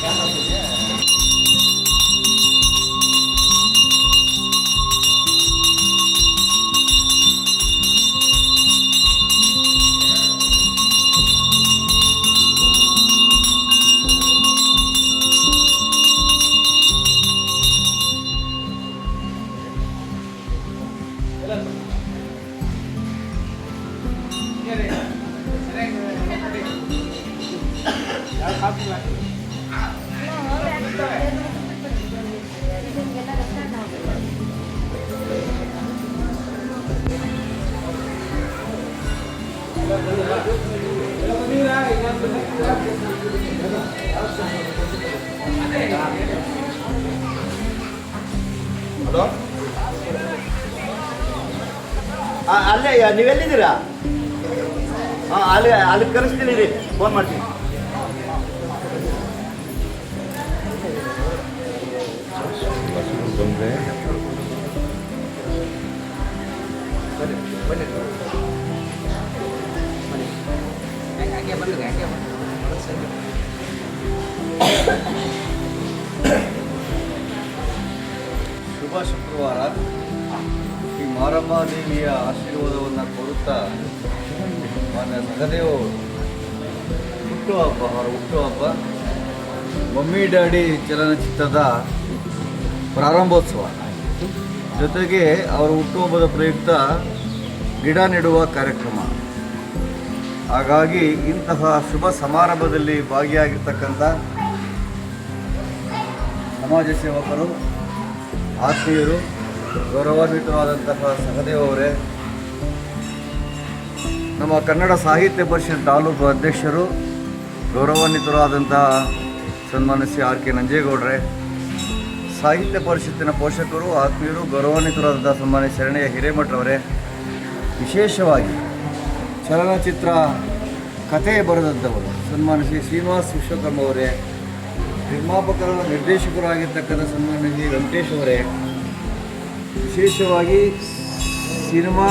Hello, ಅಲ್ಲೇ ನೀವೆಲ್ಲಿದ್ದೀರಾ? ಹಾಂ, ಅಲ್ಲಿ ಕರೆಸ್ತೀನಿ ರೀ, ಫೋನ್ ಮಾಡ್ತೀನಿ. ಶುಭ ಶುಕ್ರವಾರ. ಈ ಮಾರಮ್ಮ ದೇವಿಯ ಆಶೀರ್ವಾದವನ್ನು ಕೊಡುತ್ತಾ ಮಾನ್ಯ ಸಹದೇವ್ ಹುಟ್ಟುಹಬ್ಬ, ಅವರ ಹುಟ್ಟುಹಬ್ಬ ಮಮ್ಮಿ ಡ್ಯಾಡಿ ಚಲನಚಿತ್ರದ ಪ್ರಾರಂಭೋತ್ಸವ, ಜೊತೆಗೆ ಅವರ ಹುಟ್ಟುಹಬ್ಬದ ಪ್ರಯುಕ್ತ ಗಿಡ ನೆಡುವ ಕಾರ್ಯಕ್ರಮ. ಹಾಗಾಗಿ ಇಂತಹ ಶುಭ ಸಮಾರಂಭದಲ್ಲಿ ಭಾಗಿಯಾಗಿರ್ತಕ್ಕಂಥ ಸಮಾಜ ಸೇವಕರು, ಆತ್ಮೀಯರು, ಗೌರವಾನ್ವಿತರಾದಂತಹ ಸಹದೇವ್ ಅವರೇ, ನಮ್ಮ ಕನ್ನಡ ಸಾಹಿತ್ಯ ಪರಿಷತ್ ತಾಲೂಕು ಅಧ್ಯಕ್ಷರು, ಗೌರವಾನ್ವಿತರಾದಂತಹ ಸನ್ಮಾನ್ಯ ಶ್ರೀ ಆರ್ ಕೆ ನಂಜೇಗೌಡ್ರೆ, ಸಾಹಿತ್ಯ ಪರಿಷತ್ತಿನ ಪೋಷಕರು, ಆತ್ಮೀಯರು, ಗೌರವಾನ್ವಿತರಾದಂಥ ಸನ್ಮಾನ್ಯ ಶರಣಯ್ಯ ಹಿರೇಮಠರವರೇ, ವಿಶೇಷವಾಗಿ ಚಲನಚಿತ್ರ ಕಥೆ ಬರೆದಂಥವರು ಸನ್ಮಾನ್ಯ ಶ್ರೀ ಶ್ರೀನಿವಾಸ್ ವಿಶ್ವಕರ್ಮ ಅವರೇ, ನಿರ್ಮಾಪಕರು, ನಿರ್ದೇಶಕರು ಆಗಿರ್ತಕ್ಕಂಥ ಸನ್ಮಾನ್ಯ ಶ್ರೀ ವೆಂಕಟೇಶ್ ಅವರೇ, ವಿಶೇಷವಾಗಿ ಸಿನಿಮಾ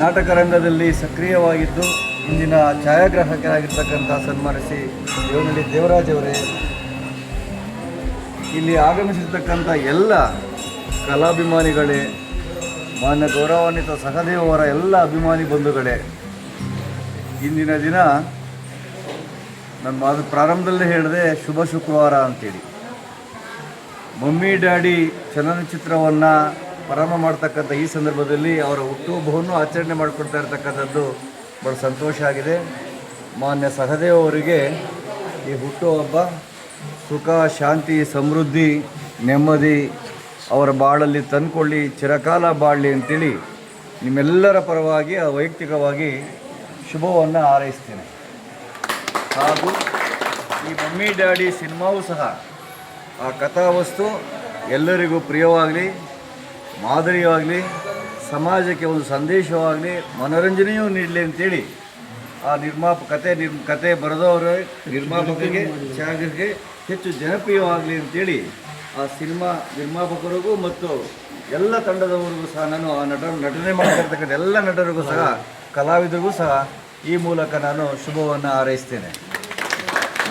ನಾಟಕ ರಂಗದಲ್ಲಿ ಸಕ್ರಿಯವಾಗಿದ್ದು ಇಂದಿನ ಛಾಯಾಗ್ರಾಹಕರಾಗಿರ್ತಕ್ಕಂಥ ಸನ್ಮಾನ್ಯ ಶ್ರೀ ದೇವನಹಳ್ಳಿ ದೇವರಾಜ್ ಅವರೇ, ಇಲ್ಲಿ ಆಗಮಿಸಿರ್ತಕ್ಕಂಥ ಎಲ್ಲ ಕಲಾಭಿಮಾನಿಗಳೇ, ಮಾನ್ಯ ಗೌರವಾನ್ವಿತ ಸಹದೇವ್ ಅವರ ಎಲ್ಲ ಅಭಿಮಾನಿ ಬಂಧುಗಳೇ, ಇಂದಿನ ದಿನ ನಾನು ಪ್ರಾರಂಭದಲ್ಲೇ ಹೇಳಿದೆ ಶುಭ ಶುಕ್ರವಾರ ಅಂತೇಳಿ. ಮಮ್ಮಿ ಡ್ಯಾಡಿ ಚಲನಚಿತ್ರವನ್ನು ಪ್ರಾರಂಭ ಮಾಡ್ತಕ್ಕಂಥ ಈ ಸಂದರ್ಭದಲ್ಲಿ ಅವರ ಹುಟ್ಟುಹಬ್ಬವನ್ನು ಆಚರಣೆ ಮಾಡಿಕೊಡ್ತಾ ಇರ್ತಕ್ಕಂಥದ್ದು ಬಹಳ ಸಂತೋಷ ಆಗಿದೆ. ಮಾನ್ಯ ಸಹದೇವ್ ಅವರಿಗೆ ಈ ಹುಟ್ಟುಹಬ್ಬ ಸುಖ, ಶಾಂತಿ, ಸಮೃದ್ಧಿ, ನೆಮ್ಮದಿ ಅವರ ಬಾಳಲ್ಲಿ ತಂದುಕೊಳ್ಳಿ, ಚಿರಕಾಲ ಬಾಳಲಿ ಅಂತೇಳಿ ನಿಮ್ಮೆಲ್ಲರ ಪರವಾಗಿ ವೈಯಕ್ತಿಕವಾಗಿ ಶುಭವನ್ನು ಹಾರೈಸ್ತೇನೆ. ಹಾಗೂ ಈ ಮಮ್ಮಿ ಡ್ಯಾಡಿ ಸಿನಿಮಾವೂ ಸಹ ಆ ಕಥಾವಸ್ತು ಎಲ್ಲರಿಗೂ ಪ್ರಿಯವಾಗಲಿ, ಮಾದರಿಯಾಗಲಿ, ಸಮಾಜಕ್ಕೆ ಒಂದು ಸಂದೇಶವಾಗಲಿ, ಮನೋರಂಜನೆಯೂ ನೀಡಲಿ ಅಂತೇಳಿ ಆ ಕತೆ ಬರೆದವರ ನಿರ್ಮಾಪಕರಿಗೆ, ಛಾಯಾಗ್ರಾಹಕರಿಗೆ ಹೆಚ್ಚು ಜನಪ್ರಿಯವಾಗಲಿ ಅಂತೇಳಿ ಆ ಸಿನಿಮಾ ನಿರ್ಮಾಪಕರಿಗೂ ಮತ್ತು ಎಲ್ಲ ತಂಡದವರಿಗೂ ಸಹ ನಾನು ಆ ನಟನೆ ಮಾಡ್ತಿರ್ತಕ್ಕಂಥ ಎಲ್ಲ ನಟರಿಗೂ ಸಹ, ಕಲಾವಿದರಿಗೂ ಸಹ ಈ ಮೂಲಕ ನಾನು ಶುಭವನ್ನು ಹಾರೈಸ್ತೇನೆ.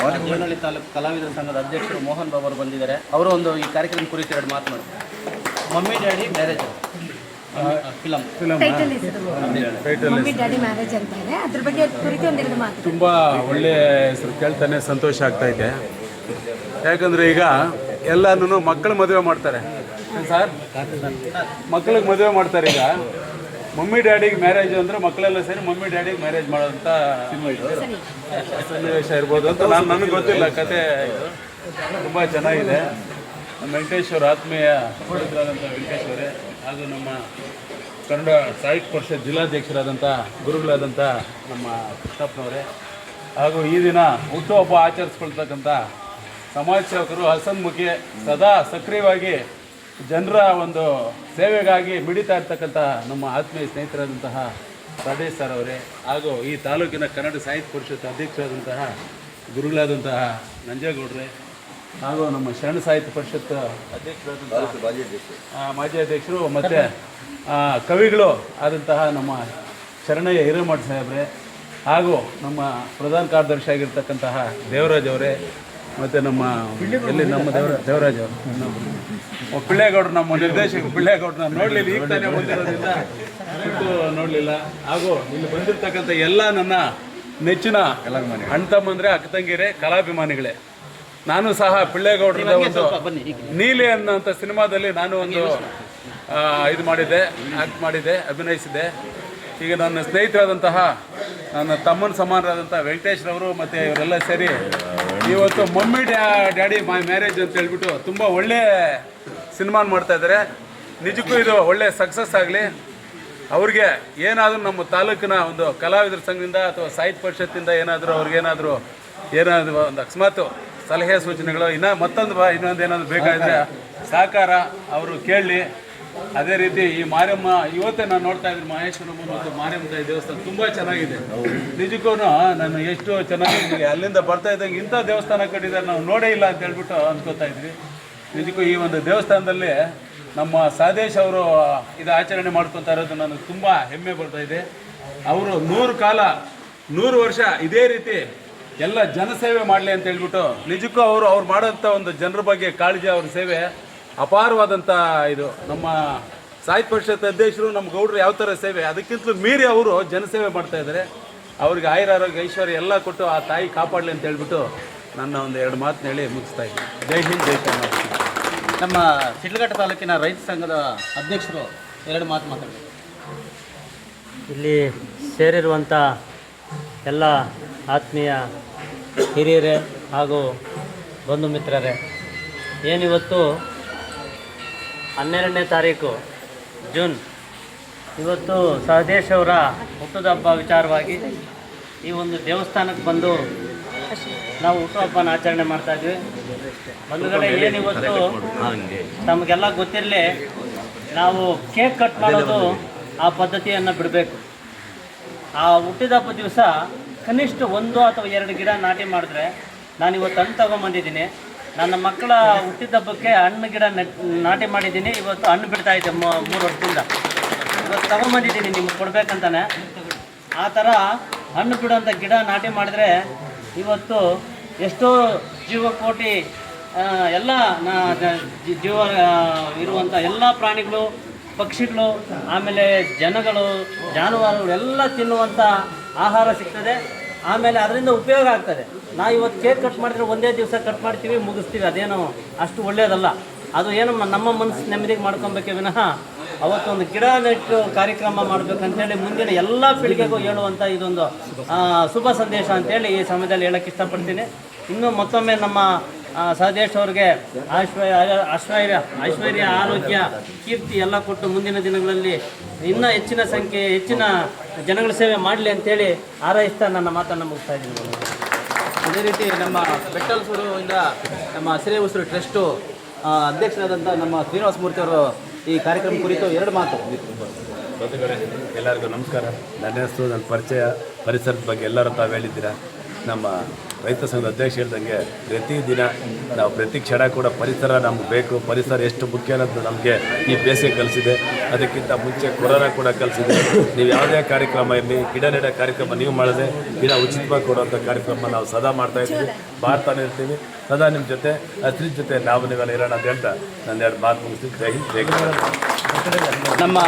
ದೇವನಹಳ್ಳಿ ತಾಲೂಕು ಕಲಾವಿದರ ಸಂಘದ ಅಧ್ಯಕ್ಷರು ಮೋಹನ್ ಬಾಬು ಅವರು ಬಂದಿದ್ದಾರೆ. ಅವರು ಒಂದು ಈ ಕಾರ್ಯಕ್ರಮ ಕುರಿತು ಎರಡು ಮಾತನಾಡಿ. Mummy daddy marriage film mummy daddy marriage ಅಂತಾರೆ, ಅದ್ರ ಬಗ್ಗೆ ಕುರಿತು ಒಂದೆರಡು ಮಾತು. ತುಂಬ ಒಳ್ಳೆಯ ಹೆಸರು ಕೇಳ್ತಾನೆ ಸಂತೋಷ ಆಗ್ತಾಯಿದೆ. ಯಾಕಂದರೆ ಈಗ ಎಲ್ಲನೂ ಮಕ್ಕಳು ಮದುವೆ ಮಾಡ್ತಾರೆ ಸರ್, ಮಕ್ಕಳಿಗೆ ಮದುವೆ ಮಾಡ್ತಾರೆ. ಈಗ ಮಮ್ಮಿ ಡ್ಯಾಡಿಗೆ ಮ್ಯಾರೇಜ್ ಅಂದರೆ ಮಕ್ಕಳೆಲ್ಲ ಸೇರಿ ಮಮ್ಮಿ ಡ್ಯಾಡಿಗೆ ಮ್ಯಾರೇಜ್ ಮಾಡೋಂಥ ಸನ್ನಿವೇಶ ಇರ್ಬೋದು ಅಂತ ನನಗೆ ಗೊತ್ತಿಲ್ಲ. ಕತೆ ಇದು ತುಂಬ ಚೆನ್ನಾಗಿದೆ. ನಮ್ಮ ವೆಂಕಟೇಶ್ವರ ಆತ್ಮೀಯ ಸ್ನೇಹಿತರಾದಂಥ ವೆಂಕಟೇಶ್ವರೇ, ಹಾಗೂ ನಮ್ಮ ಕನ್ನಡ ಸಾಹಿತ್ಯ ಪರಿಷತ್ ಜಿಲ್ಲಾಧ್ಯಕ್ಷರಾದಂಥ ಗುರುಗಳಾದಂಥ ನಮ್ಮ ಕೃಷ್ಣಪ್ಪನವರೇ, ಹಾಗೂ ಈ ದಿನ ಹುಟ್ಟುಹಬ್ಬ ಆಚರಿಸ್ಕೊಳ್ತಕ್ಕಂಥ ಸಮಾಜ ಸೇವಕರು, ಹಸನ್ಮುಖಿ, ಸದಾ ಸಕ್ರಿಯವಾಗಿ ಜನರ ಒಂದು ಸೇವೆಗಾಗಿ ಮಿಡಿತಾ ಇರ್ತಕ್ಕಂಥ ನಮ್ಮ ಆತ್ಮೀಯ ಸ್ನೇಹಿತರಾದಂತಹ ರಾಜೇಶ್ ಸರ್ ಅವರೇ, ಹಾಗೂ ಈ ತಾಲೂಕಿನ ಕನ್ನಡ ಸಾಹಿತ್ಯ ಪರಿಷತ್ ಅಧ್ಯಕ್ಷರಾದಂತಹ ಗುರುಗಳಾದಂತಹ ನಂಜೇಗೌಡ್ರೆ, ಹಾಗೂ ನಮ್ಮ ಶರಣ ಸಾಹಿತ್ಯ ಪರಿಷತ್ ಅಧ್ಯಕ್ಷರಾದಂತಹ ಮಾಜಿ ಅಧ್ಯಕ್ಷರು ಮತ್ತು ಕವಿಗಳು ಆದಂತಹ ನಮ್ಮ ಶರಣಯ್ಯ ಹಿರೇಮಠ ಸಾಹೇಬ್ರೆ, ಹಾಗೂ ನಮ್ಮ ಪ್ರಧಾನ ಕಾರ್ಯದರ್ಶಿ ಆಗಿರ್ತಕ್ಕಂತಹ ದೇವರಾಜ್ ಅವರೇ, ಮತ್ತು ನಮ್ಮ ಎಲ್ಲಿ ನಮ್ಮ ದೇವರಾಜ್ ಅವರು ಪಿಳ್ಳೇಗೌಡರು, ನಮ್ಮ ನಿರ್ದೇಶಕ ಪಿಳ್ಳೇಗೌಡರು ನಾನು ನೋಡಲಿಲ್ಲ, ಈಗ ತಾನೇ ಬಂದಿರೋದ್ರಿಂದ ಇಟ್ಟು ನೋಡಲಿಲ್ಲ. ಹಾಗೂ ಇಲ್ಲಿ ಬಂದಿರತಕ್ಕಂಥ ಎಲ್ಲ ನನ್ನ ನೆಚ್ಚಿನ ಅಣ್ಣ ತಮ್ಮಂದರೆ, ಅಕ್ಕ ತಂಗಿರೇ, ಕಲಾಭಿಮಾನಿಗಳೇ. ನಾನು ಸಹ ಪಿಳ್ಳೇಗೌಡರದ ಒಂದು ನೀಲಿ ಅನ್ನೋಂಥ ಸಿನಿಮಾದಲ್ಲಿ ನಾನು ಒಂದು ಇದು ಮಾಡಿದ್ದೆ, ಆ್ಯಕ್ಟ್ ಮಾಡಿದ್ದೆ, ಅಭಿನಯಿಸಿದ್ದೆ. ಈಗ ನನ್ನ ಸ್ನೇಹಿತರಾದಂತಹ ನನ್ನ ತಮ್ಮನ ಸಮಾನರಾದಂಥ ವೆಂಕಟೇಶ್ರವರು ಮತ್ತು ಇವರೆಲ್ಲ ಸೇರಿ ಇವತ್ತು ಮಮ್ಮಿ ಡ್ಯಾಡಿ ಮೈ ಮ್ಯಾರೇಜ್ ಅಂತ ಹೇಳ್ಬಿಟ್ಟು ತುಂಬ ಒಳ್ಳೆ ಸಿನಿಮಾನ ಮಾಡ್ತಾಯಿದ್ದಾರೆ. ನಿಜಕ್ಕೂ ಇದು ಒಳ್ಳೆ ಸಕ್ಸಸ್ ಆಗಲಿ. ಅವ್ರಿಗೆ ಏನಾದರೂ ನಮ್ಮ ತಾಲೂಕಿನ ಒಂದು ಕಲಾವಿದರ ಸಂಘದಿಂದ ಅಥವಾ ಸಾಹಿತ್ಯ ಪರಿಷತ್ತಿಂದ ಏನಾದರೂ ಅವ್ರಿಗೇನಾದರೂ ಒಂದು ಅಕಸ್ಮಾತ್ ಸಲಹೆ ಸೂಚನೆಗಳು ಇನ್ನೊಂದು ಏನಾದರೂ ಬೇಕಾದರೆ ಸಹಕಾರ ಅವರು ಕೇಳಲಿ. ಅದೇ ರೀತಿ ಈ ಮಾರಮ್ಮ ಇವತ್ತೇ ನಾನು ನೋಡ್ತಾ ಇದ್ದೀನಿ, ಮಹೇಶ್ವರಮ್ಮ ಮತ್ತು ಮಾರಮ್ಮ ತಾಯಿ ದೇವಸ್ಥಾನ ತುಂಬ ಚೆನ್ನಾಗಿದೆ. ನಿಜಕ್ಕೂ ನಾನು ಎಷ್ಟು ಚೆನ್ನಾಗಿ ಅಲ್ಲಿಂದ ಬರ್ತಾ ಇದ್ದಂಗೆ ಇಂಥ ದೇವಸ್ಥಾನ ಕಟ್ಟಿದ್ದಾರೆ ನಾವು ನೋಡೇ ಇಲ್ಲ ಅಂತ ಹೇಳ್ಬಿಟ್ಟು ಅನ್ಕೋತಾ ಇದ್ವಿ. ನಿಜಕ್ಕೂ ಈ ಒಂದು ದೇವಸ್ಥಾನದಲ್ಲಿ ನಮ್ಮ ಸಾದೇಶ್ ಅವರು ಇದು ಆಚರಣೆ ಮಾಡ್ಕೊತಾ ಇರೋದು ನನಗೆ ತುಂಬ ಹೆಮ್ಮೆ ಬರ್ತಾ ಇದೆ. ಅವರು 100 ವರ್ಷ ಇದೇ ರೀತಿ ಎಲ್ಲ ಜನಸೇವೆ ಮಾಡಲಿ ಅಂತ ಹೇಳ್ಬಿಟ್ಟು ನಿಜಕ್ಕೂ ಅವ್ರು ಮಾಡೋಂಥ ಒಂದು ಜನರ ಬಗ್ಗೆ ಕಾಳಜಿ, ಅವ್ರ ಸೇವೆ ಅಪಾರವಾದಂಥ ಇದು. ನಮ್ಮ ಸಾಹಿತ್ಯ ಪರಿಷತ್ ಅಧ್ಯಕ್ಷರು, ನಮ್ಮ ಗೌಡರು ಯಾವ ಥರ ಸೇವೆ, ಅದಕ್ಕಿಂತಲೂ ಮೀರಿ ಅವರು ಜನಸೇವೆ ಮಾಡ್ತಾಯಿದ್ದಾರೆ. ಅವ್ರಿಗೆ ಆಯುರಾರೋಗ್ಯ ಐಶ್ವರ್ಯ ಎಲ್ಲ ಕೊಟ್ಟು ಆ ತಾಯಿ ಕಾಪಾಡಲಿ ಅಂತ ಹೇಳ್ಬಿಟ್ಟು ನನ್ನ ಒಂದು 2 ಮಾತನ್ನ ಹೇಳಿ ಮುಗಿಸ್ತಾ ಇದ್ದೀನಿ. ಜೈ ಹಿಂದ್, ಜೈ ಕರ್ನಾಟಕ. ನಮ್ಮ ಶಿಡ್ಲಘಟ್ಟ ತಾಲೂಕಿನ ರೈತ ಸಂಘದ ಅಧ್ಯಕ್ಷರು 2 ಮಾತು ಮಾತಾಡ್ತಾರೆ. ಇಲ್ಲಿ ಸೇರಿರುವಂಥ ಎಲ್ಲ ಆತ್ಮೀಯ ಹಿರಿಯರೇ ಹಾಗೂ ಬಂಧು ಮಿತ್ರರೇ, ಏನಿವತ್ತು 12ನೇ ತಾರೀಕು ಜೂನ್, ಇವತ್ತು ಸಹದೇಶ್ ಅವರ ಹುಟ್ಟುದ ಹಬ್ಬ ವಿಚಾರವಾಗಿ ಈ ಒಂದು ದೇವಸ್ಥಾನಕ್ಕೆ ಬಂದು ನಾವು ಹುಟ್ಟುಹಬ್ಬನ ಆಚರಣೆ ಮಾಡ್ತಾಯಿದ್ವಿ. ಬಂಧುಗಳೇ, ಏನಿವತ್ತು ತಮಗೆಲ್ಲ ಗೊತ್ತಿರಲಿ, ನಾವು ಕೇಕ್ ಕಟ್ ಮಾಡೋದು ಆ ಪದ್ಧತಿಯನ್ನು ಬಿಡಬೇಕು. ಆ ಹುಟ್ಟಿದ ಹಬ್ಬ ದಿವಸ ಕನಿಷ್ಠ 1 ಅಥವಾ 2 ಗಿಡ ನಾಟಿ ಮಾಡಿದ್ರೆ, ನಾನಿವತ್ತು ಹಣ್ಣು ತೊಗೊಂಬಂದಿದ್ದೀನಿ. ನನ್ನ ಮಕ್ಕಳ ಹುಟ್ಟಿದ ಹಬ್ಬಕ್ಕೆ ಹಣ್ಣು ಗಿಡ ನಾಟಿ ಮಾಡಿದ್ದೀನಿ. ಇವತ್ತು ಹಣ್ಣು ಬಿಡ್ತಾ ಇದ್ದೆ 3 ವರ್ಷದಿಂದ. ಇವತ್ತು ತೊಗೊಂಬಂದಿದ್ದೀನಿ ನಿಮ್ಗೆ ಕೊಡಬೇಕಂತಾನೆ. ಆ ಥರ ಹಣ್ಣು ಬಿಡುವಂಥ ಗಿಡ ನಾಟಿ ಮಾಡಿದ್ರೆ ಇವತ್ತು ಎಷ್ಟೋ ಜೀವಕೋಟಿ ಎಲ್ಲ ಜೀವ ಇರುವಂಥ ಎಲ್ಲ ಪ್ರಾಣಿಗಳು, ಪಕ್ಷಿಗಳು, ಆಮೇಲೆ ಜನಗಳು, ಜಾನುವಾರುಗಳು ಎಲ್ಲ ತಿನ್ನುವಂಥ ಆಹಾರ ಸಿಗ್ತದೆ. ಆಮೇಲೆ ಅದರಿಂದ ಉಪಯೋಗ ಆಗ್ತದೆ. ನಾವು ಇವತ್ತು ಕೇಕ್ ಕಟ್ ಮಾಡಿದ್ರೆ ಒಂದೇ ದಿವಸ ಕಟ್ ಮಾಡ್ತೀವಿ, ಮುಗಿಸ್ತೀವಿ. ಅದೇನೋ ಅಷ್ಟು ಒಳ್ಳೆಯದಲ್ಲ. ಅದು ಏನು ನಮ್ಮ ಮನಸ್ಸು ನೆಮ್ಮದಿಗೆ ಮಾಡ್ಕೊಬೇಕೇ ವಿನಃ ಅವತ್ತೊಂದು ಗಿಡ ನೆಟ್ಟು ಕಾರ್ಯಕ್ರಮ ಮಾಡಬೇಕಂತೇಳಿ ಮುಂದಿನ ಎಲ್ಲ ಪೀಳಿಗೆಗೂ ಹೇಳುವಂಥ ಇದೊಂದು ಶುಭ ಸಂದೇಶ ಅಂತೇಳಿ ಈ ಸಮಯದಲ್ಲಿ ಹೇಳೋಕ್ಕೆ ಇಷ್ಟಪಡ್ತೀನಿ. ಇನ್ನೂ ಮತ್ತೊಮ್ಮೆ ನಮ್ಮ ಸಹದೇಶ್ ಅವ್ರಿಗೆ ಐಶ್ವರ್ಯ, ಆರೋಗ್ಯ, ಕೀರ್ತಿ ಎಲ್ಲ ಕೊಟ್ಟು ಮುಂದಿನ ದಿನಗಳಲ್ಲಿ ಇನ್ನೂ ಹೆಚ್ಚಿನ ಜನಗಳ ಸೇವೆ ಮಾಡಲಿ ಅಂತೇಳಿ ಹಾರೈಸ್ತಾ ನನ್ನ ಮಾತನ್ನು ಮುಗಿಸ್ತಾ ಇದ್ದೀನಿ. ಅದೇ ರೀತಿ ನಮ್ಮ ಬೆಟ್ಟಲ್ಸೂರು ಇಂದ ನಮ್ಮ ಹಸಿರೇ ಉಸಿರು ಟ್ರಸ್ಟು ಅಧ್ಯಕ್ಷರಾದಂಥ ನಮ್ಮ ಶ್ರೀನಿವಾಸ ಮೂರ್ತಿ ಅವರು ಈ ಕಾರ್ಯಕ್ರಮ ಕುರಿತು 2 ಮಾತು. ಬಂಧುಗಳೇ, ಎಲ್ಲರಿಗೂ ನಮಸ್ಕಾರ. ನನ್ನ ಹೆಸರು, ನನ್ನ ಪರಿಸರದ ಬಗ್ಗೆ ಎಲ್ಲರೂ ತಾವು ಹೇಳಿದ್ದೀರಾ. ನಮ್ಮ ರೈತ ಸಂಘದ ಅಧ್ಯಕ್ಷ ಹೇಳ್ದಂಗೆ ಪ್ರತಿದಿನ ನಾವು ಪ್ರತಿ ಕ್ಷಣ ಕೂಡ ಪರಿಸರ ನಮ್ಗೆ ಬೇಕು. ಪರಿಸರ ಎಷ್ಟು ಮುಖ್ಯ ಅನ್ನೋದು ನಮಗೆ ಈ ಬೇಸಿಗೆ ಕಲಿಸಿದೆ. ಅದಕ್ಕಿಂತ ಮುಂಚೆ ಕೊರೋನಾ ಕೂಡ ಕಲಿಸಿದೆ. ನೀವು ಯಾವುದೇ ಕಾರ್ಯಕ್ರಮ ಇರಲಿ, ಗಿಡ ನೆಡೋ ಕಾರ್ಯಕ್ರಮ ನೀವು ಮಾಡಿದ್ರೆ ಗಿಡ ಉಚಿತವಾಗಿ ಕೊಡುವಂಥ ಕಾರ್ಯಕ್ರಮ ನಾವು ಸದಾ ಮಾಡ್ತಾಯಿರ್ತೀವಿ, ಮಾಡ್ತಾನೆ ಇರ್ತೀವಿ. ಸದಾ ನಿಮ್ಮ ಜೊತೆ ಹಸಿರ ಜೊತೆ ನೀವೆಲ್ಲ ಇರೋಣ ಅಂತ ಹೇಳ್ತಾ ನಾನು 2 ಮಾತು ಮುಗಿಸ್ತೀನಿ. ಜೈ ಹಿಂದ್, ಜೈ ಕರ್ನಾಟಕ. ನಮ್ಮ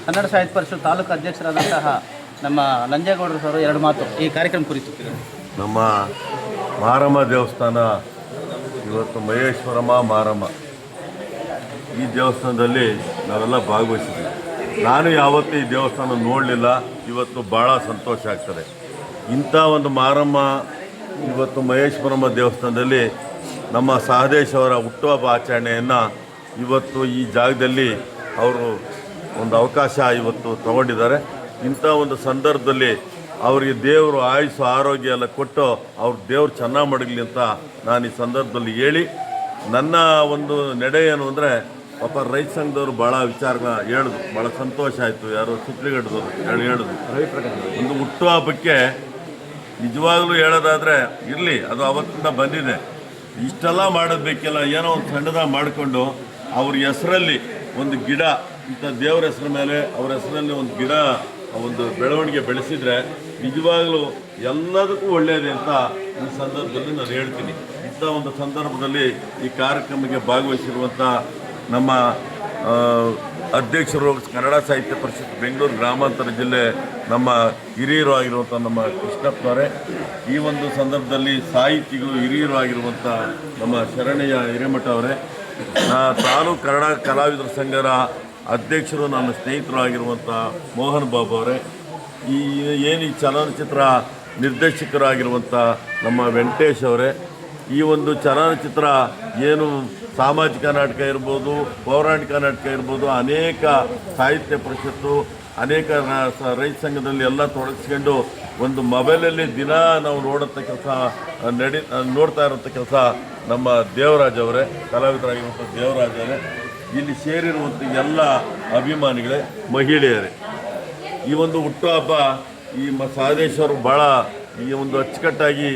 ಕನ್ನಡ ಸಾಹಿತ್ಯ ಪರಿಷತ್ ತಾಲೂಕು ಅಧ್ಯಕ್ಷರಾದಂತಹ ನಮ್ಮ ನಂಜೇಗೌಡರು ಸರ್ 2 ಮಾತು ಈ ಕಾರ್ಯಕ್ರಮ ಕುರಿತು. ನಮ್ಮ ಮಾರಮ್ಮ ದೇವಸ್ಥಾನ ಇವತ್ತು ಮಹೇಶ್ವರಮ್ಮ ಮಾರಮ್ಮ ಈ ದೇವಸ್ಥಾನದಲ್ಲಿ ನಾವೆಲ್ಲ ಭಾಗವಹಿಸಿದ್ವಿ. ನಾನು ಯಾವತ್ತೂ ಈ ದೇವಸ್ಥಾನ ನೋಡಲಿಲ್ಲ. ಇವತ್ತು ಭಾಳ ಸಂತೋಷ ಆಗ್ತದೆ. ಇಂಥ ಒಂದು ಮಾರಮ್ಮ ಇವತ್ತು ಮಹೇಶ್ವರಮ್ಮ ದೇವಸ್ಥಾನದಲ್ಲಿ ನಮ್ಮ ಸಹದೇಶ್ ಅವರ ಹುಟ್ಟುಹಬ್ಬ ಆಚರಣೆಯನ್ನು ಇವತ್ತು ಈ ಜಾಗದಲ್ಲಿ ಅವರು ಒಂದು ಅವಕಾಶ ಇವತ್ತು ತಗೊಂಡಿದ್ದಾರೆ. ಇಂಥ ಒಂದು ಸಂದರ್ಭದಲ್ಲಿ ಅವರಿಗೆ ದೇವರು ಆಯುಸ್ಸು, ಆರೋಗ್ಯ ಎಲ್ಲ ಕೊಟ್ಟು ಅವ್ರ ದೇವ್ರು ಚೆನ್ನಾಗಿ ಮಡಗಲಿ ಅಂತ ನಾನು ಈ ಸಂದರ್ಭದಲ್ಲಿ ಹೇಳಿ, ನನ್ನ ಒಂದು ನಡೆ ಏನು ಅಂದರೆ, ಪಾಪ ರೈತ ಸಂಘದವರು ಭಾಳ ವಿಚಾರನ ಹೇಳಿದ್ರು. ಭಾಳ ಸಂತೋಷ ಆಯಿತು. ಯಾರು ಶಿಡ್ಲಘಟ್ಟದವರು ಹೇಳಿದ್ರು, ಒಂದು ಹುಟ್ಟುಹಬ್ಬಕ್ಕೆ ನಿಜವಾಗ್ಲೂ ಹೇಳೋದಾದರೆ ಇರಲಿ, ಅದು ಅವತ್ತಿಂದ ಬಂದಿದೆ. ಇಷ್ಟೆಲ್ಲ ಮಾಡೋದು ಬೇಕಿಲ್ಲ. ಏನೋ ಒಂದು ಸಣ್ಣದಾಗಿ ಮಾಡಿಕೊಂಡು ಅವ್ರ ಹೆಸರಲ್ಲಿ ಒಂದು ಗಿಡ, ಇಂಥ ದೇವ್ರ ಹೆಸರ ಮೇಲೆ ಅವ್ರ ಹೆಸರಲ್ಲಿ ಒಂದು ಗಿಡ, ಒಂದು ಬೆಳವಣಿಗೆ ಬೆಳೆಸಿದರೆ ನಿಜವಾಗ್ಲೂ ಎಲ್ಲದಕ್ಕೂ ಒಳ್ಳೆಯದೇ ಅಂತ ಈ ಸಂದರ್ಭದಲ್ಲಿ ನಾನು ಹೇಳ್ತೀನಿ. ಇಂಥ ಒಂದು ಸಂದರ್ಭದಲ್ಲಿ ಈ ಕಾರ್ಯಕ್ರಮಕ್ಕೆ ಭಾಗವಹಿಸಿರುವಂಥ ನಮ್ಮ ಅಧ್ಯಕ್ಷರು ಕನ್ನಡ ಸಾಹಿತ್ಯ ಪರಿಷತ್ ಬೆಂಗಳೂರು ಗ್ರಾಮಾಂತರ ಜಿಲ್ಲೆ ನಮ್ಮ ಹಿರಿಯರು ಆಗಿರುವಂಥ ನಮ್ಮ ಕೃಷ್ಣಪ್ಪನವರೇ, ಈ ಒಂದು ಸಂದರ್ಭದಲ್ಲಿ ಸಾಹಿತಿಗಳು ಹಿರಿಯರು ಆಗಿರುವಂಥ ನಮ್ಮ ಶರಣಯ್ಯ ಹಿರೇಮಠ ಅವರೇ, ತಾಲೂಕು ಕನ್ನಡ ಕಲಾವಿದರ ಸಂಘದ ಅಧ್ಯಕ್ಷರು ನನ್ನ ಸ್ನೇಹಿತರು ಆಗಿರುವಂಥ ಮೋಹನ್ ಬಾಬು ಅವರೇ, ಈ ಚಲನಚಿತ್ರ ನಿರ್ದೇಶಕರಾಗಿರುವಂಥ ನಮ್ಮ ವೆಂಕಟೇಶ್ ಅವರೇ, ಈ ಒಂದು ಚಲನಚಿತ್ರ ಏನು ಸಾಮಾಜಿಕ ನಾಟಕ ಇರ್ಬೋದು, ಪೌರಾಣಿಕ ನಾಟಕ ಇರ್ಬೋದು, ಅನೇಕ ಸಾಹಿತ್ಯ ಪರಿಷತ್ತು, ಅನೇಕ ರೈತ ಸಂಘದಲ್ಲಿ ಎಲ್ಲ ತೊಡಗಿಸ್ಕೊಂಡು ಒಂದು ಮೊಬೈಲಲ್ಲಿ ದಿನ ನಾವು ನೋಡುವಂಥ ಕೆಲಸ ನೋಡ್ತಾ ಇರೋಂಥ ಕೆಲಸ ನಮ್ಮ ದೇವರಾಜ್ ಅವರೇ, ಕಲಾವಿದರಾಗಿರುವಂಥ ದೇವರಾಜ್ ಅವರೇ, ಇಲ್ಲಿ ಸೇರಿರುವಂಥ ಎಲ್ಲ ಅಭಿಮಾನಿಗಳೇ, ಮಹಿಳೆಯರೇ. ಈ ಒಂದು ಹುಟ್ಟುಹಬ್ಬ ಈ ಸಹದೇಶ್ವರು ಭಾಳ ಈ ಒಂದು ಅಚ್ಚುಕಟ್ಟಾಗಿ,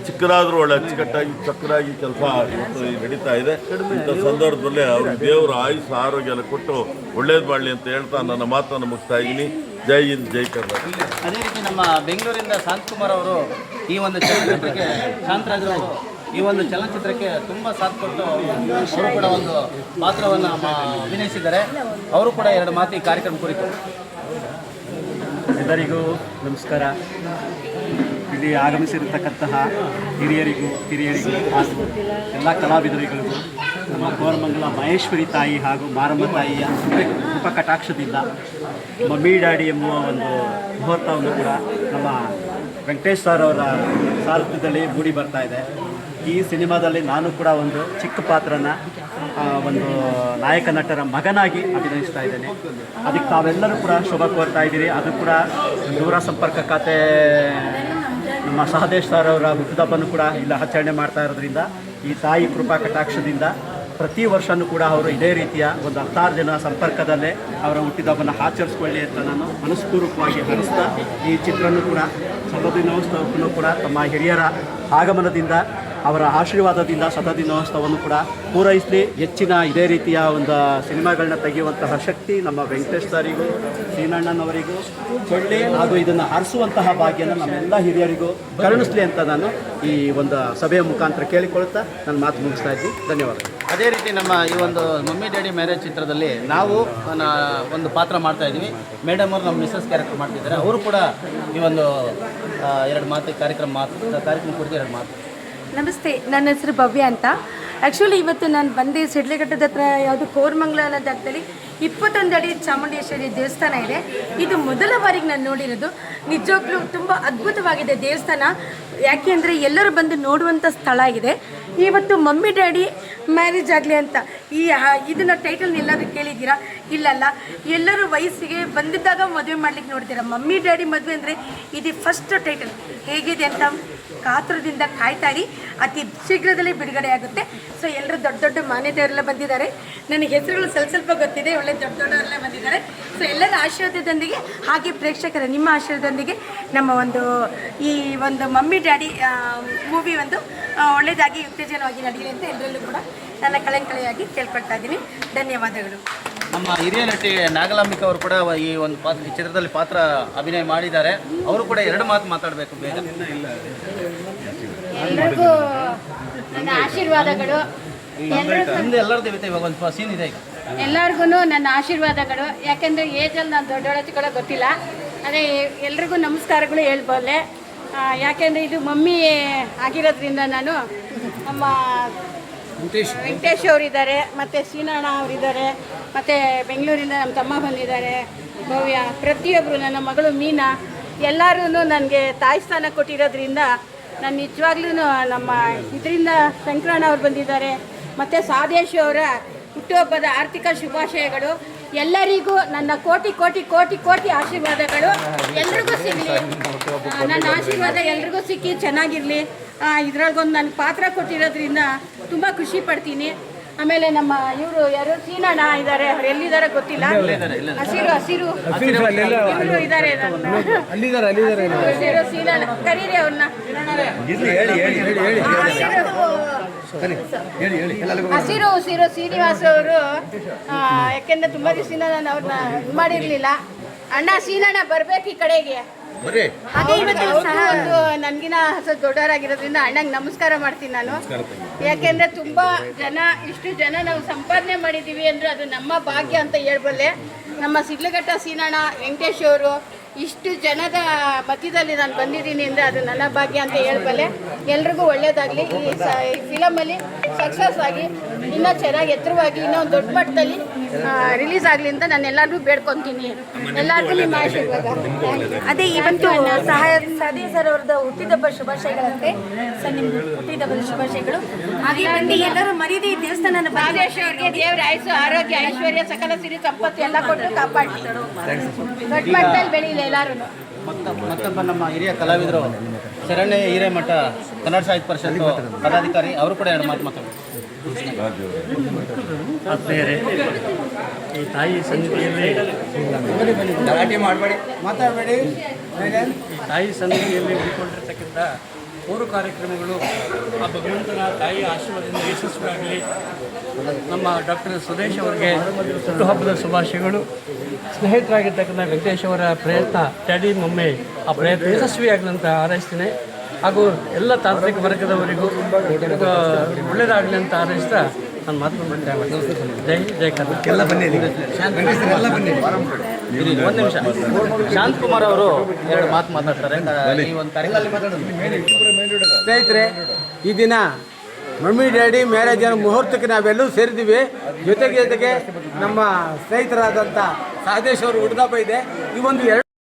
ಚಿಕ್ಕದಾದರೂ ಒಳ್ಳೆ ಅಚ್ಚುಕಟ್ಟಾಗಿ ಚಕ್ಕರಾಗಿ ಕೆಲಸ ಇವತ್ತು ನಡೀತಾ ಇದೆ. ಇಂಥ ಸಂದರ್ಭದಲ್ಲಿ ಅವ್ರಿಗೆ ದೇವರು ಆಯುಷ್ ಆರೋಗ್ಯ ಎಲ್ಲ ಕೊಟ್ಟು ಒಳ್ಳೇದು ಮಾಡಲಿ ಅಂತ ಹೇಳ್ತಾ ನನ್ನ ಮಾತನ್ನು ಮುಗಿಸ್ತಾ ಇದ್ದೀನಿ. ಜೈ ಹಿಂದ್, ಜೈ ಕರ್ನಾಟಕ. ಅದೇ ರೀತಿ ನಮ್ಮ ಬೆಂಗಳೂರಿಂದ ಶಾಂತಕುಮಾರ್ ಅವರು ಈ ಒಂದು ಚಲನಚಿತ್ರಕ್ಕೆ, ಶಾಂತರಾಜರು ಈ ಒಂದು ಚಲನಚಿತ್ರಕ್ಕೆ ತುಂಬ ಸಾಥ್ ಕೊಟ್ಟು ಅವರು ಕೂಡ ಒಂದು ಪಾತ್ರವನ್ನು ಅಭಿನಯಿಸಿದ್ದಾರೆ. ಅವರು ಕೂಡ ಎರಡು ಮಾತು ಈ ಕಾರ್ಯಕ್ರಮ ಕುರಿತು. ಎಲ್ಲರಿಗೂ ನಮಸ್ಕಾರ. ಇಲ್ಲಿ ಆಗಮಿಸಿರತಕ್ಕಂತಹ ಹಿರಿಯರಿಗೂ ಹಾಗೂ ಎಲ್ಲ ಕಲಾವಿದರಿಗಳಿಗೂ ನಮ್ಮ ಕೋರಮಂಗಲ ಮಹೇಶ್ವರಿ ತಾಯಿ ಹಾಗೂ ಮಾರಮ್ಮ ತಾಯಿಯ ಕೃಪಾ ಕಟಾಕ್ಷದಿಂದ ಮಮ್ಮಿ ಡ್ಯಾಡಿ ಎಂಬುವ ಒಂದು ಮುಹೂರ್ತವನ್ನು ಕೂಡ ನಮ್ಮ ವೆಂಕಟೇಶ್ ಸರ್ ಅವರ ಸಾರಥ್ಯದಲ್ಲಿ ಮೂಡಿ ಬರ್ತಾ ಇದೆ. ಈ ಸಿನಿಮಾದಲ್ಲಿ ನಾನು ಕೂಡ ಒಂದು ಚಿಕ್ಕ ಪಾತ್ರನ ಒಂದು ನಾಯಕ ನಟರ ಮಗನಾಗಿ ಅಭಿನಯಿಸ್ತಾ ಇದ್ದೇನೆ. ಅದಕ್ಕೆ ತಾವೆಲ್ಲರೂ ಕೂಡ ಶುಭ ಕೋರ್ತಾ ಇದ್ದೀರಿ. ಅದು ಕೂಡ ದೂರ ಸಂಪರ್ಕ ಖಾತೆ ನಮ್ಮ ಸಹದೇಶ್ ಸರ್ ಅವರ ಹುಟ್ಟುಹಬ್ಬನೂ ಕೂಡ ಇಲ್ಲಿ ಆಚರಣೆ ಮಾಡ್ತಾ ಇರೋದ್ರಿಂದ ಈ ತಾಯಿ ಕೃಪಾ ಕಟಾಕ್ಷದಿಂದ ಪ್ರತಿ ವರ್ಷವೂ ಕೂಡ ಅವರು ಇದೇ ರೀತಿಯ ಒಂದು 16 ಜನ ಸಂಪರ್ಕದಲ್ಲೇ ಅವರ ಹುಟ್ಟಿದಬ್ಬನ ಆಚರಿಸ್ಕೊಳ್ಳಿ ಅಂತ ನಾನು ಮನಸ್ಪೂರ್ವಕವಾಗಿ ಹರಿಸ್ತಾ, ಈ ಚಿತ್ರನೂ ಕೂಡ ಶತದಿನೋತ್ಸವಕ್ಕೂ ಕೂಡ ತಮ್ಮ ಹಿರಿಯರ ಆಗಮನದಿಂದ, ಅವರ ಆಶೀರ್ವಾದದಿಂದ ಶತದಿನೋತ್ಸವವನ್ನು ಕೂಡ ಪೂರೈಸಲಿ. ಹೆಚ್ಚಿನ ಇದೇ ರೀತಿಯ ಒಂದು ಸಿನಿಮಾಗಳನ್ನ ತೆಗೆಯುವಂತಹ ಶಕ್ತಿ ನಮ್ಮ ವೆಂಕಟೇಶ್ ಸರಿಗೂ, ಸೀನಣ್ಣನವರಿಗೂ ಕೊಳ್ಳಿ ಹಾಗೂ ಇದನ್ನು ಹರಿಸುವಂತಹ ಭಾಗ್ಯನ ನಮ್ಮೆಲ್ಲ ಹಿರಿಯರಿಗೂ ಕರುಣಿಸಲಿ ಅಂತ ನಾನು ಈ ಒಂದು ಸಭೆಯ ಮುಖಾಂತರ ಕೇಳಿಕೊಳ್ತಾ ನನ್ನ ಮಾತು ಮುಗಿಸ್ತಾ ಇದ್ದೀನಿ. ಧನ್ಯವಾದಗಳು. ಅದೇ ರೀತಿ ನಮ್ಮ ಈ ಒಂದು ಮಮ್ಮಿ ಡ್ಯಾಡಿ ಮ್ಯಾರೇಜ್ ಚಿತ್ರದಲ್ಲಿ ನಾವು ಒಂದು ಪಾತ್ರ ಮಾಡ್ತಾ ಇದ್ದೀವಿ. ಮೇಡಮ್ ಅವರು ನಮ್ಮ ಮಿಸಸ್ ಕ್ಯಾರೆಕ್ಟರ್ ಮಾಡ್ತಿದ್ದಾರೆ. ಅವರು ಕೂಡ ಈ ಒಂದು ಎರಡು ಮಾತು ಕಾರ್ಯಕ್ರಮ ಕುರಿತು ಎರಡು ಮಾತು. ನಮಸ್ತೆ, ನನ್ನ ಹೆಸರು ಭವ್ಯ ಅಂತ. ಆ್ಯಕ್ಚುಲಿ ಇವತ್ತು ನಾನು ಬಂದು ಸಿಡ್ಲಘಟ್ಟದ ಹತ್ರ ಯಾವುದು ಕೋರಮಂಗಲ ಅನ್ನೋ ಜಾಗದಲ್ಲಿ 21 ಅಡಿ ಚಾಮುಂಡೇಶ್ವರಿ ದೇವಸ್ಥಾನ ಇದೆ. ಇದು ಮೊದಲ ಬಾರಿಗೆ ನಾನು ನೋಡಿರೋದು. ನಿಜವಾಗ್ಲೂ ತುಂಬ ಅದ್ಭುತವಾಗಿದೆ ದೇವಸ್ಥಾನ. ಯಾಕೆ ಅಂದರೆ ಎಲ್ಲರೂ ಬಂದು ನೋಡುವಂಥ ಸ್ಥಳ ಆಗಿದೆ. ಇವತ್ತು ಮಮ್ಮಿ ಡ್ಯಾಡಿ ಮ್ಯಾರೇಜ್ ಆಗಲಿ ಅಂತ ಇದನ್ನು ಟೈಟಲ್ನ ಎಲ್ಲಾದರೂ ಕೇಳಿದ್ದೀರಾ? ಇಲ್ಲಲ್ಲ, ಎಲ್ಲರೂ ವಯಸ್ಸಿಗೆ ಬಂದಿದ್ದಾಗ ಮದುವೆ ಮಾಡ್ಲಿಕ್ಕೆ ನೋಡ್ತೀರಾ. ಮಮ್ಮಿ ಡ್ಯಾಡಿ ಮದುವೆ ಅಂದರೆ ಇದು ಫಸ್ಟ್ ಟೈಟಲ್. ಹೇಗಿದೆ ಅಂತ ಕಾತುರದಿಂದ ಕಾಯ್ತಾರಿ. ಅತಿ ಶೀಘ್ರದಲ್ಲೇ ಬಿಡುಗಡೆ ಆಗುತ್ತೆ. ಸೊ ಎಲ್ಲರೂ ದೊಡ್ಡ ದೊಡ್ಡ ಮಾನ್ಯತೆಯವರೆಲ್ಲ ಬಂದಿದ್ದಾರೆ. ನನಗೆ ಹೆಸರುಗಳು ಸ್ವಲ್ಪ ಗೊತ್ತಿದೆ, ಒಳ್ಳೆ ದೊಡ್ಡವರೆಲ್ಲ ಬಂದಿದ್ದಾರೆ. ಸೊ ಎಲ್ಲರ ಆಶೀರ್ವಾದದೊಂದಿಗೆ, ಹಾಗೆ ಪ್ರೇಕ್ಷಕರ ನಿಮ್ಮ ಆಶೀರ್ವಾದದೊಂದಿಗೆ ನಮ್ಮ ಈ ಒಂದು ಮಮ್ಮಿ ಡ್ಯಾಡಿ ಮೂವಿ ಒಳ್ಳೆಯದಾಗಿ ಉತ್ತೇಜನವಾಗಿ ನಡೆಯಲಿ ಅಂತ ಎಲ್ಲರಲ್ಲೂ ಕೂಡ ನನ್ನ ಕಳಕಳಿಯಾಗಿ ಕೇಳ್ಕೊಳ್ತಾ ಇದ್ದೀನಿ. ಧನ್ಯವಾದಗಳು. ನಮ್ಮ ಹಿರಿಯ ನಟಿ ನಾಗಲಾಂಬಿಕಾ ಅವರು ಕೂಡ ಈ ಒಂದು ಈ ಚಿತ್ರದಲ್ಲಿ ಪಾತ್ರ ಅಭಿನಯ ಮಾಡಿದ್ದಾರೆ. ಅವರು ಕೂಡ ಎರಡು ಮಾತು ಮಾತಾಡಬೇಕು ಬೇಗ. ಎಲ್ಲರಿಗೂ ನನ್ನ ಆಶೀರ್ವಾದಗಳು. ಮುಂದೆ ಎಲ್ಲರದ್ದು ಇರುತ್ತೆ. ಇವಾಗ ಒಂದು ಸೀನ್ ಇದೆ. ಈಗ ಎಲ್ಲರಿಗೂ ನನ್ನ ಆಶೀರ್ವಾದಗಳು. ಯಾಕೆಂದರೆ ಏಜಲ್ಲಿ ನಾನು ದೊಡ್ಡೊಳಚ್ಕೊಳ್ಳೋ ಗೊತ್ತಿಲ್ಲ. ಅದೇ ಎಲ್ರಿಗೂ ನಮಸ್ಕಾರಗಳು ಹೇಳ್ಬೋಲೆ. ಯಾಕೆಂದರೆ ಇದು ಮಮ್ಮಿ ಆಗಿರೋದ್ರಿಂದ ನಾನು ನಮ್ಮ ವೆಂಕಟೇಶ್ ಅವರಿದ್ದಾರೆ, ಮತ್ತು ಸೀನಣ್ಣ ಅವರಿದ್ದಾರೆ, ಮತ್ತು ಬೆಂಗಳೂರಿಂದ ನಮ್ಮ ತಮ್ಮ ಬಂದಿದ್ದಾರೆ, ಭವ್ಯ, ಪ್ರತಿಯೊಬ್ಬರು, ನನ್ನ ಮಗಳು ಮೀನಾ, ಎಲ್ಲರೂ ನನಗೆ ತಾಯಿ ಸ್ಥಾನ ಕೊಟ್ಟಿರೋದ್ರಿಂದ ನಾನು ನಿಜವಾಗ್ಲೂ ನಮ್ಮ ಇದರಿಂದ ಶಂಕರಣ್ಣ ಅವ್ರು ಬಂದಿದ್ದಾರೆ, ಮತ್ತು ಸಹದೇಶ್ ಅವರ ಹುಟ್ಟುಹಬ್ಬದ ಆರ್ಥಿಕ ಶುಭಾಶಯಗಳು. ಎಲ್ಲರಿಗೂ ನನ್ನ ಕೋಟಿ ಕೋಟಿ ಕೋಟಿ ಕೋಟಿ ಆಶೀರ್ವಾದಗಳು. ಎಲ್ರಿಗೂ ಸಿಗಲಿ ನನ್ನ ಆಶೀರ್ವಾದ, ಎಲ್ರಿಗೂ ಸಿಕ್ಕಿ ಚೆನ್ನಾಗಿರಲಿ. ಇದ್ರೊಳಗೊಂದು ನನ್ನ ಪಾತ್ರ ಕೊಟ್ಟಿರೋದ್ರಿಂದ ತುಂಬ ಖುಷಿ ಪಡ್ತೀನಿ. ಆಮೇಲೆ ನಮ್ಮ ಇವರು ಯಾರು ಸೀನಣ್ಣ ಇದ್ದಾರೆ, ಅವ್ರು ಎಲ್ಲಿದ್ದಾರೆ ಗೊತ್ತಿಲ್ಲ. ಹಸಿರು ಇವರು ಇದ್ದಾರೆ, ಹಸಿರು ಸೀನಣ್ಣ ಕರೀರಿ ಅವ್ರನ್ನ. ಹಸಿರು ಶ್ರೀನಿವಾಸ್ ಅವರು, ಯಾಕೆಂದ್ರೆ ತುಂಬ ದಿವಸದಿಂದ ನಾನು ಅವ್ರನ್ನ ಇದು ಮಾಡಿರಲಿಲ್ಲ. ಅಣ್ಣ ಸೀನಣ್ಣ ಬರಬೇಕು ಈ ಕಡೆಗೆ. ಹಾಗೆ ಇವತ್ತು ಸಹ ಒಂದು ನನಗಿನ ದೊಡ್ಡವರಾಗಿರೋದ್ರಿಂದ ಅಣ್ಣಂಗೆ ನಮಸ್ಕಾರ ಮಾಡ್ತೀನಿ ನಾನು. ಯಾಕೆಂದರೆ ತುಂಬ ಜನ, ಇಷ್ಟು ಜನ ನಾವು ಸಂಪಾದನೆ ಮಾಡಿದ್ದೀವಿ ಅಂದರೆ ಅದು ನಮ್ಮ ಭಾಗ್ಯ ಅಂತ ಹೇಳ್ಬಲ್ಲೆ. ನಮ್ಮ ಸಿಡ್ಲಘಟ್ಟ ಸೀನಣ್ಣ, ವೆಂಕಟೇಶ್ ಅವರು, ಇಷ್ಟು ಜನದ ಮಧ್ಯದಲ್ಲಿ ನಾನು ಬಂದಿದ್ದೀನಿ ಅಂದರೆ ಅದು ನನ್ನ ಭಾಗ್ಯ ಅಂತ ಹೇಳ್ಬಲ್ಲೆ. ಎಲ್ರಿಗೂ ಒಳ್ಳೆಯದಾಗಲಿ. ಈ ಫಿಲಮಲ್ಲಿ ಸಕ್ಸಸ್ ಆಗಿ ಇನ್ನೂ ಚೆನ್ನಾಗಿ ಎತ್ತರವಾಗಿ ಇನ್ನೂ ಒಂದು ದೊಡ್ಡ ಮಟ್ಟದಲ್ಲಿ ರಿಲೀಸ್ ಆಗಲಿ ಅಂತ ನಾನು ಎಲ್ಲರಿಗೂ ಬೇಡ್ಕೊತೀನಿ. ಎಲ್ಲರಿಗೂ ನಿಮ್ಮ ಆಶೀರ್ವಾದ. ಅದೇ ಇವತ್ತು ಸಾಧಿ ಸರ್ ಅವ್ರದ್ದು ಹುಟ್ಟಿದಬ್ಬ ಶುಭಾಶಯಗಳಂತೆ. ಸರ್ ನಿಮ್ಗೆ ಹುಟ್ಟಿದಬ್ಬದ ಶುಭಾಶಯಗಳು. ಹಾಗೆ ಬನ್ನಿ ಎಲ್ಲರೂ ಮರೀದೆ ಈ ದೇವಸ್ಥಾನ ಬಾದೇಶ್ವರಿಗೆ ದೇವರ ಆಯುಸ್ಸು, ಆರೋಗ್ಯ, ಐಶ್ವರ್ಯ, ಸಕಲ ಸಿರಿ ಸಂಪತ್ತು ಎಲ್ಲ ಕೊಟ್ಟು ಕಾಪಾಡಿ ದೊಡ್ಡ ಮಟ್ಟದಲ್ಲಿ ಬೆಳೀಲಿ ಎಲ್ಲರೂ. ಮತ್ತೊಬ್ಬ ನಮ್ಮ ಹಿರಿಯ ಕಲಾವಿದರು ಶರಣ್ಯ ಹಿರೇಮಠ ಕನ್ನಡ ಸಾಹಿತ್ಯ ಪರಿಷತ್ತು ಪದಾಧಿಕಾರಿ, ಅವರು ಕೂಡ ಎರಡು ಮಾತು ಮಾತಾಡ್ತಾರೆ. ಆತ್ಮೀಯರೇ, ಈ ತಾಯಿ ಸನ್ನಿಧಿಯಲ್ಲಿ ಈ ತಾಯಿ ಸನ್ನಿಧಿಯಲ್ಲಿ ಉಳ್ಕೊಂಡಿರ್ತಕ್ಕಂಥ 3 ಕಾರ್ಯಕ್ರಮಗಳು ಆ ಭಗವಂತನ ತಾಯಿಯ ಆಶೀರ್ವಾದದಿಂದ ಯಶಸ್ವಿಯಾಗಲಿ. ನಮ್ಮ ಡಾಕ್ಟರ್ ಸುರೇಶ್ ಅವರಿಗೆ ಹುಟ್ಟುಹಬ್ಬದ ಶುಭಾಶಯಗಳು. ಸ್ನೇಹಿತರಾಗಿರ್ತಕ್ಕಂಥ ವೆಂಕಟೇಶ್ ಅವರ ಪ್ರಯತ್ನ ಡ್ಯಾಡಿ ಮಮ್ಮಿ ಆ ಪ್ರಯತ್ನ ಯಶಸ್ವಿಯಾಗಲಿ ಅಂತ ಹಾರೈಸ್ತೀನಿ. ಹಾಗೂ ಎಲ್ಲ ತಾಂತ್ರಿಕ ವರ್ಗದವರಿಗೂ ಒಳ್ಳೆಯದಾಗಲಿ ಅಂತ ಹಾರೈಸ್ತಾ ನಾನು ಮಾತನ್ನು ಜೈ ಜೈ ಕರ್ನಾಟಕ. ಒಂದು ನಿಮಿಷ, ಶಾಂತಕುಮಾರ್ ಅವರು ಎರಡು ಮಾತು ಮಾತಾಡ್ತಾರೆ. ಈ ಒಂದು ಸ್ನೇಹಿತರೆ, ಈ ದಿನ ಮಮ್ಮಿ ಡ್ಯಾಡಿ ಮ್ಯಾರೇಜಿನ ಮುಹೂರ್ತಕ್ಕೆ ನಾವೆಲ್ಲರೂ ಸೇರಿದ್ದೀವಿ. ಜೊತೆಗೆ ನಮ್ಮ ಸ್ನೇಹಿತರಾದಂಥ ಸಹದೇಶ್ ಅವರು ಹುಡುಗಪ್ಪ ಇದೆ. ಈ ಒಂದು